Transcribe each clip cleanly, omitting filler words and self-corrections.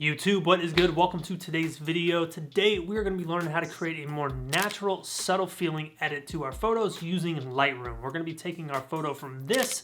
YouTube, what is good? Welcome to today's video. Today, we're going to be learning how to create a more natural, subtle feeling edit to our photos using Lightroom. We're going to be taking our photo from this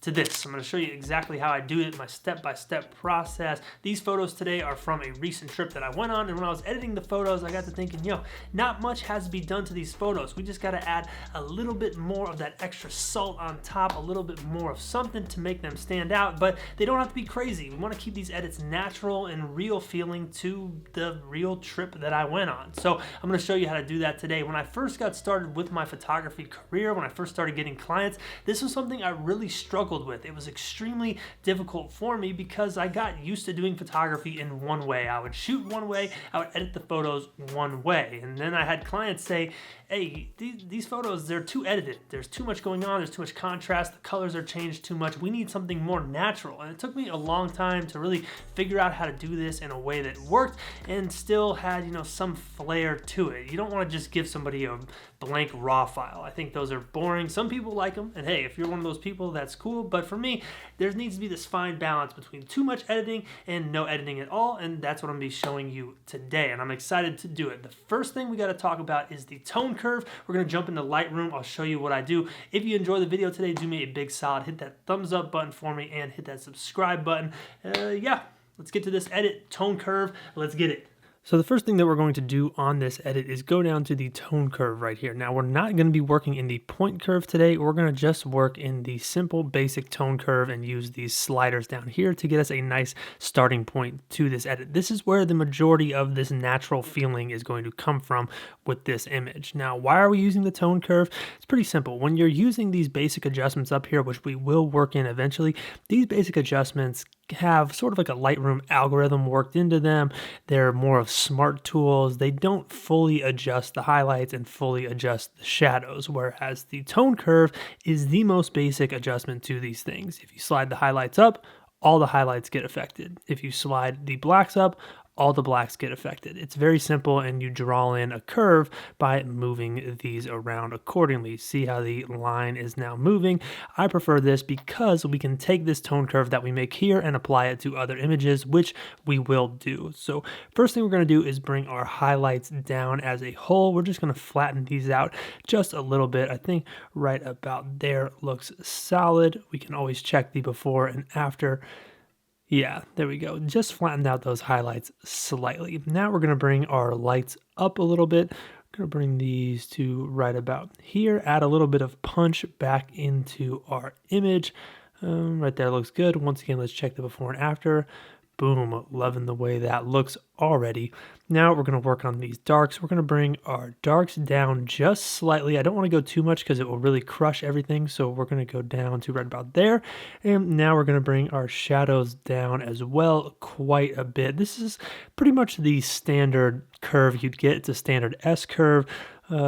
to this. I'm going to show you exactly how I do it, my step-by-step process. These photos today are from a recent trip that I went on, and when I was editing the photos, I got to thinking, not much has to be done to these photos. We just got to add a little bit more of that extra salt on top, a little bit more of something to make them stand out, but they don't have to be crazy. We want to keep these edits natural and real feeling to the real trip that I went on. So I'm going to show you how to do that today. When I first got started with my photography career, when I first started getting clients, this was something I really struggled with. It was extremely difficult for me because I got used to doing photography in one way. I would shoot one way, I would edit the photos one way. And then I had clients say, hey, these photos, they're too edited. There's too much going on, there's too much contrast, the colors are changed too much. We need something more natural. And it took me a long time to really figure out how to do this in a way that worked and still had, some flair to it. You don't want to just give somebody a blank raw file. I think those are boring. Some people like them, and hey, if you're one of those people, that's cool. But for me, there needs to be this fine balance between too much editing and no editing at all, and that's what I'm going to be showing you today, and I'm excited to do it. The first thing we got to talk about is the tone curve. We're going to jump into Lightroom. I'll show you what I do. If you enjoy the video today, do me a big solid. Hit that thumbs up button for me and hit that subscribe button. Let's get to this edit, tone curve. Let's get it. So the first thing that we're going to do on this edit is go down to the tone curve right here. Now we're not going to be working in the point curve today. We're going to just work in the simple basic tone curve and use these sliders down here to get us a nice starting point to this edit. This is where the majority of this natural feeling is going to come from with this image. Now, why are we using the tone curve? It's pretty simple. When you're using these basic adjustments up here, which we will work in eventually, these basic adjustments have sort of like a Lightroom algorithm worked into them. They're more of smart tools. They don't fully adjust the highlights and fully adjust the shadows, whereas the tone curve is the most basic adjustment to these things. If you slide the highlights up, all the highlights get affected. If you slide the blacks up, all the blacks get affected. It's very simple, and you draw in a curve by moving these around accordingly. See how the line is now moving? I prefer this because we can take this tone curve that we make here and apply it to other images, which we will do. So first thing we're going to do is bring our highlights down as a whole. We're just going to flatten these out just a little bit. I think right about there looks solid. We can always check the before and after. Yeah, there we go. Just flattened out those highlights slightly. Now we're going to bring our lights up a little bit. We're going to bring these to right about here. Add a little bit of punch back into our image. Right there looks good. Once again, let's check the before and after. Boom, loving the way that looks already. Now we're going to work on these darks. We're going to bring our darks down just slightly. I don't want to go too much because it will really crush everything. So we're going to go down to right about there. And now we're going to bring our shadows down as well quite a bit. This is pretty much the standard curve you'd get. It's a standard S curve.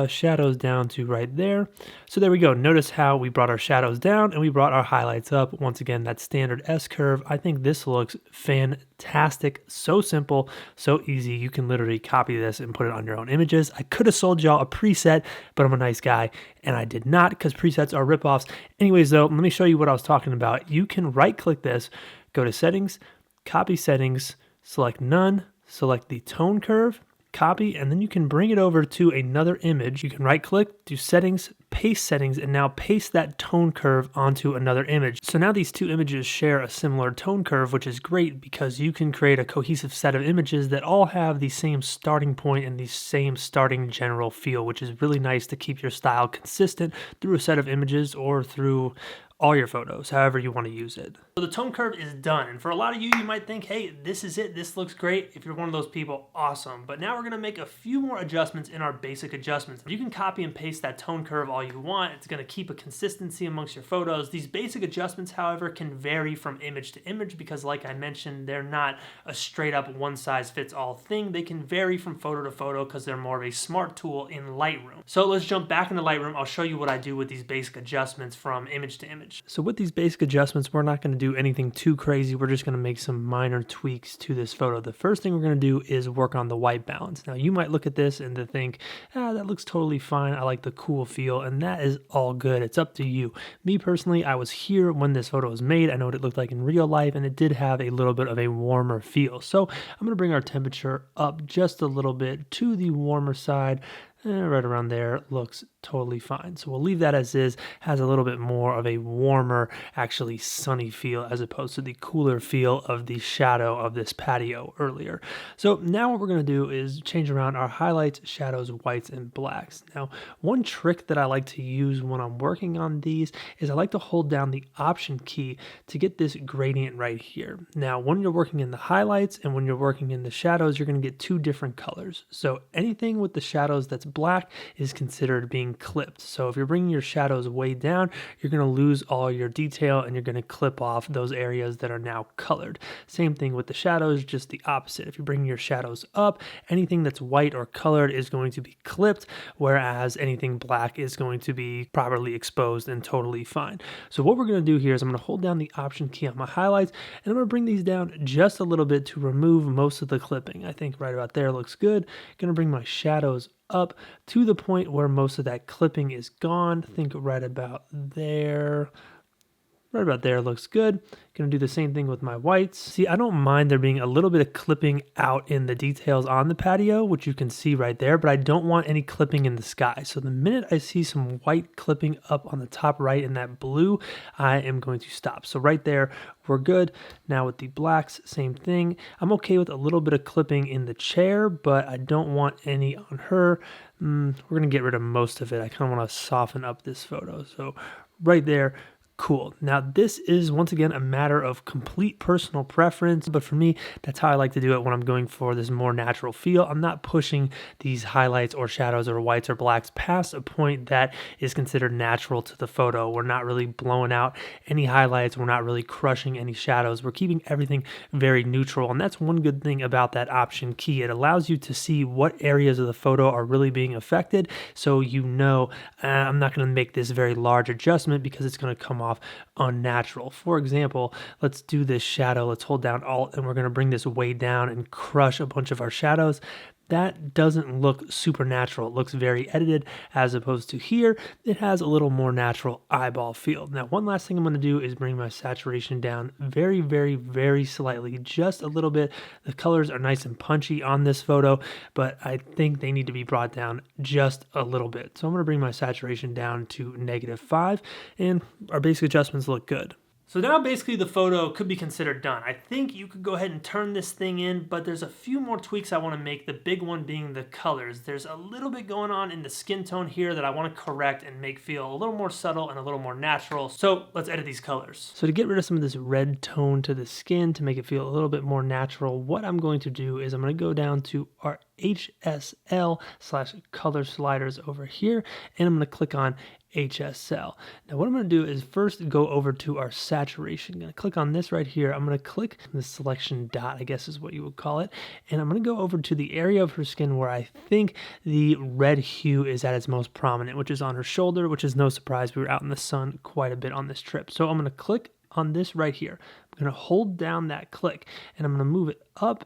Shadows down to right there. So there we go. Notice how we brought our shadows down and we brought our highlights up. Once again, that standard S curve. I think this looks fantastic. So simple, so easy. You can literally copy this and put it on your own images. I could have sold y'all a preset, but I'm a nice guy and I did not because presets are ripoffs. Anyways, though, let me show you what I was talking about. You can right click this, go to settings, copy settings, select none, select the tone curve, copy, and then you can bring it over to another image. You can right click, do settings, paste settings, and now paste that tone curve onto another image. So now these two images share a similar tone curve, which is great because you can create a cohesive set of images that all have the same starting point and the same starting general feel, which is really nice to keep your style consistent through a set of images or through all your photos, however you want to use it. So the tone curve is done, and for a lot of you, you might think, hey, this is it, this looks great. If you're one of those people, awesome. But now we're gonna make a few more adjustments in our basic adjustments. You can copy and paste that tone curve all you want. It's gonna keep a consistency amongst your photos. These basic adjustments, however, can vary from image to image because like I mentioned, they're not a straight up one size fits all thing. They can vary from photo to photo because they're more of a smart tool in Lightroom. So let's jump back into Lightroom. I'll show you what I do with these basic adjustments from image to image. So with these basic adjustments, we're not going to do anything too crazy. We're just going to make some minor tweaks to this photo. The first thing we're going to do is work on the white balance. Now you might look at this and think, that looks totally fine. I like the cool feel. And and that is all good. It's up to you. Me personally, I was here when this photo was made. I know what it looked like in real life, and it did have a little bit of a warmer feel. So I'm gonna bring our temperature up just a little bit to the warmer side. Right around there looks totally fine. So we'll leave that as is. Has a little bit more of a warmer, actually sunny feel as opposed to the cooler feel of the shadow of this patio earlier. So now what we're going to do is change around our highlights, shadows, whites, and blacks. Now, one trick that I like to use when I'm working on these is I like to hold down the Option key to get this gradient right here. Now, when you're working in the highlights and when you're working in the shadows, you're going to get two different colors. So anything with the shadows that's black is considered being clipped. So if you're bringing your shadows way down, you're going to lose all your detail and you're going to clip off those areas that are now colored. Same thing with the shadows, just the opposite. If you're bringing your shadows up, anything that's white or colored is going to be clipped, whereas anything black is going to be properly exposed and totally fine. So what we're going to do here is I'm going to hold down the Option key on my highlights and I'm going to bring these down just a little bit to remove most of the clipping. I think right about there looks good. Going to bring my shadows up to the point where most of that clipping is gone. Think right about there. Right about there looks good. Gonna do the same thing with my whites. See, I don't mind there being a little bit of clipping out in the details on the patio, which you can see right there, but I don't want any clipping in the sky. So the minute I see some white clipping up on the top right in that blue, I am going to stop. So right there, we're good. Now with the blacks, same thing. I'm okay with a little bit of clipping in the chair, but I don't want any on her. We're gonna get rid of most of it. I kind of want to soften up this photo. So right there, cool. Now this is once again a matter of complete personal preference, but for me, that's how I like to do it when I'm going for this more natural feel. I'm not pushing these highlights or shadows or whites or blacks past a point that is considered natural to the photo. We're not really blowing out any highlights. We're not really crushing any shadows. We're keeping everything very neutral. And that's one good thing about that Option key. It allows you to see what areas of the photo are really being affected. So you know, I'm not going to make this very large adjustment because it's going to come off unnatural. For example, let's do this shadow. Let's hold down Alt and we're going to bring this way down and crush a bunch of our shadows. That doesn't look super natural. It looks very edited, as opposed to here, it has a little more natural eyeball feel. Now, one last thing I'm going to do is bring my saturation down very, very, very slightly, just a little bit. The colors are nice and punchy on this photo, but I think they need to be brought down just a little bit. So I'm going to bring my saturation down to -5, and our basic adjustments look good. So now basically the photo could be considered done. I think you could go ahead and turn this thing in, but there's a few more tweaks I want to make, the big one being the colors. There's a little bit going on in the skin tone here that I want to correct and make feel a little more subtle and a little more natural. So let's edit these colors. So to get rid of some of this red tone to the skin to make it feel a little bit more natural, what I'm going to do is I'm going to go down to our HSL/color sliders over here, and I'm going to click on HSL. Now what I'm going to do is first go over to our saturation. I'm going to click on this right here. I'm going to click the selection dot, I guess is what you would call it, and I'm going to go over to the area of her skin where I think the red hue is at its most prominent, which is on her shoulder, which is no surprise. We were out in the sun quite a bit on this trip. So I'm going to click on this right here. I'm going to hold down that click and I'm going to move it up.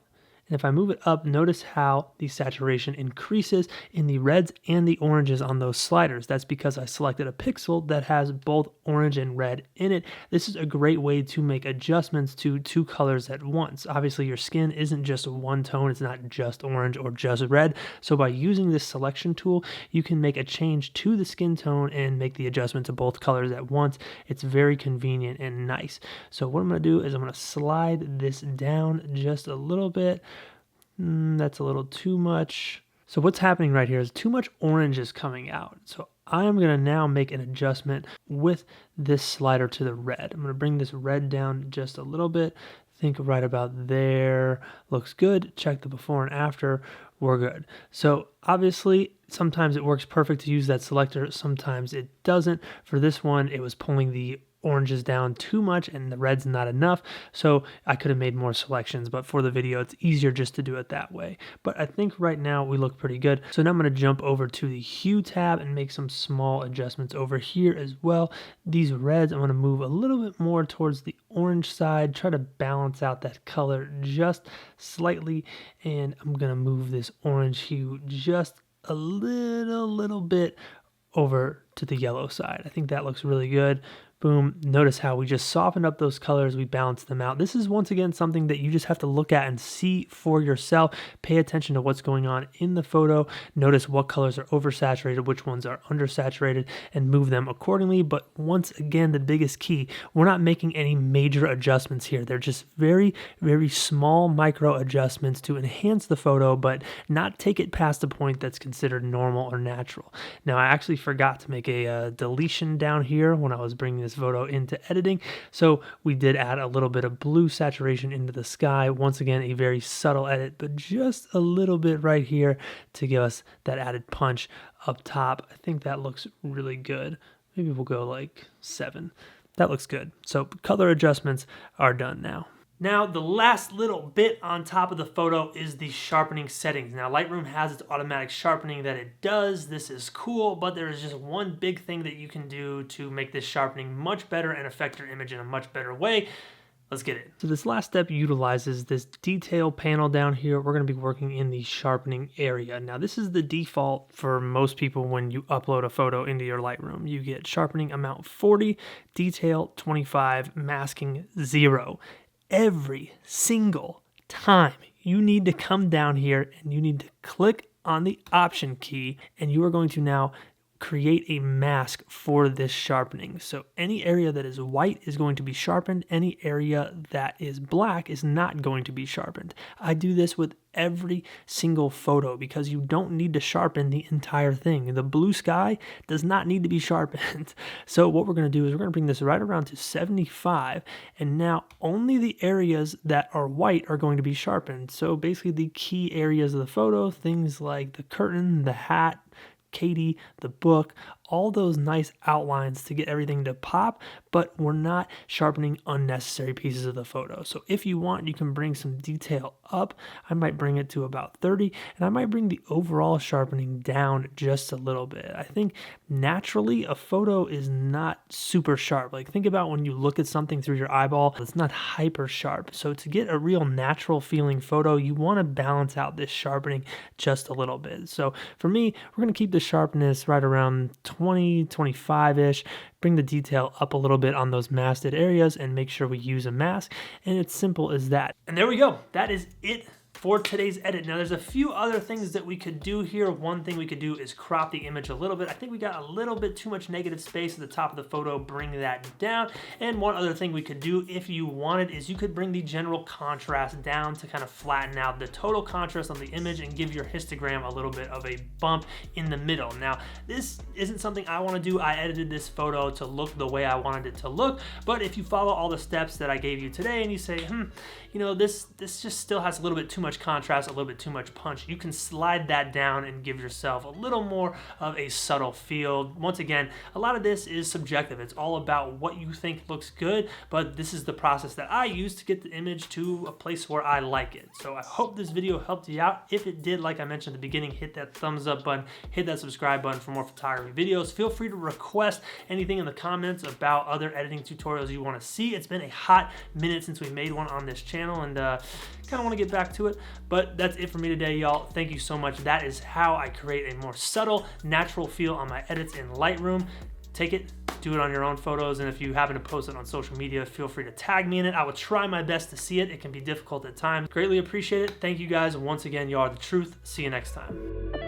And if I move it up, notice how the saturation increases in the reds and the oranges on those sliders. That's because I selected a pixel that has both orange and red in it. This is a great way to make adjustments to two colors at once. Obviously, your skin isn't just one tone. It's not just orange or just red. So by using this selection tool, you can make a change to the skin tone and make the adjustment to both colors at once. It's very convenient and nice. So what I'm going to do is I'm going to slide this down just a little bit. That's a little too much. So what's happening right here is too much orange is coming out. So I'm going to now make an adjustment with this slider to the red. I'm going to bring this red down just a little bit. Think right about there. Looks good. Check the before and after. We're good. So obviously, sometimes it works perfect to use that selector. Sometimes it doesn't. For this one, it was pulling the oranges down too much and the red's not enough, so I could have made more selections, but for the video it's easier just to do it that way. But I think right now we look pretty good. So now I'm going to jump over to the hue tab and make some small adjustments over here as well. These reds I'm going to move a little bit more towards the orange side, try to balance out that color just slightly, and I'm going to move this orange hue just a little bit over to the yellow side. I think that looks really good. Boom. Notice how we just softened up those colors. We balanced them out. This is once again something that you just have to look at and see for yourself. Pay attention to what's going on in the photo. Notice what colors are oversaturated, which ones are undersaturated, and move them accordingly. But once again, the biggest key, we're not making any major adjustments here. They're just very, very small micro adjustments to enhance the photo, but not take it past the point that's considered normal or natural. Now, I actually forgot to make a deletion down here when I was bringing this photo into editing. So we did add a little bit of blue saturation into the sky. Once again, a very subtle edit, but just a little bit right here to give us that added punch up top. I think that looks really good. Maybe we'll go like 7. That looks good. So color adjustments are done now. Now, the last little bit on top of the photo is the sharpening settings. Now, Lightroom has its automatic sharpening that it does. This is cool, but there is just one big thing that you can do to make this sharpening much better and affect your image in a much better way. Let's get it. So this last step utilizes this detail panel down here. We're going to be working in the sharpening area. Now, this is the default for most people when you upload a photo into your Lightroom. You get sharpening amount 40, detail 25, masking 0. Every single time you need to come down here and you need to click on the option key, and you are going to now create a mask for this sharpening. So any area that is white is going to be sharpened. Any area that is black is not going to be sharpened. I do this with every single photo because you don't need to sharpen the entire thing. The blue sky does not need to be sharpened. So what we're going to do is we're going to bring this right around to 75, and now only the areas that are white are going to be sharpened. So basically the key areas of the photo, things like the curtain, the hat, Katie, the book, all those nice outlines to get everything to pop, but we're not sharpening unnecessary pieces of the photo. So if you want, you can bring some detail up. I might bring it to about 30, and I might bring the overall sharpening down just a little bit. I think naturally a photo is not super sharp. Like, think about when you look at something through your eyeball, it's not hyper sharp. So to get a real natural feeling photo, you want to balance out this sharpening just a little bit. So for me, we're going to keep the sharpness right around 20, 25-ish, bring the detail up a little bit on those masked areas, and make sure we use a mask. And it's simple as that. And there we go. That is it for today's edit. Now, there's a few other things that we could do here. One thing we could do is crop the image a little bit. I think we got a little bit too much negative space at the top of the photo. Bring that down. And one other thing we could do if you wanted is you could bring the general contrast down to kind of flatten out the total contrast on the image and give your histogram a little bit of a bump in the middle. Now, this isn't something I want to do. I edited this photo to look the way I wanted it to look, but if you follow all the steps that I gave you today and you say, you know, this just still has a little bit too much contrast, a little bit too much punch, you can slide that down and give yourself a little more of a subtle feel. Once again, a lot of this is subjective. It's all about what you think looks good, but this is the process that I use to get the image to a place where I like it. So I hope this video helped you out. If it did, like I mentioned at the beginning, hit that thumbs up button, hit that subscribe button for more photography videos. Feel free to request anything in the comments about other editing tutorials you want to see. It's been a hot minute since we made one on this channel, and kind of want to get back to it. But that's it for me today, y'all. Thank you so much. That is how I create a more subtle, natural feel on my edits in Lightroom. Take it, do it on your own photos, and if you happen to post it on social media, feel free to tag me in it. I will try my best to see it. It can be difficult at times. Greatly appreciate it. Thank you guys. Once again, y'all are the truth. See you next time.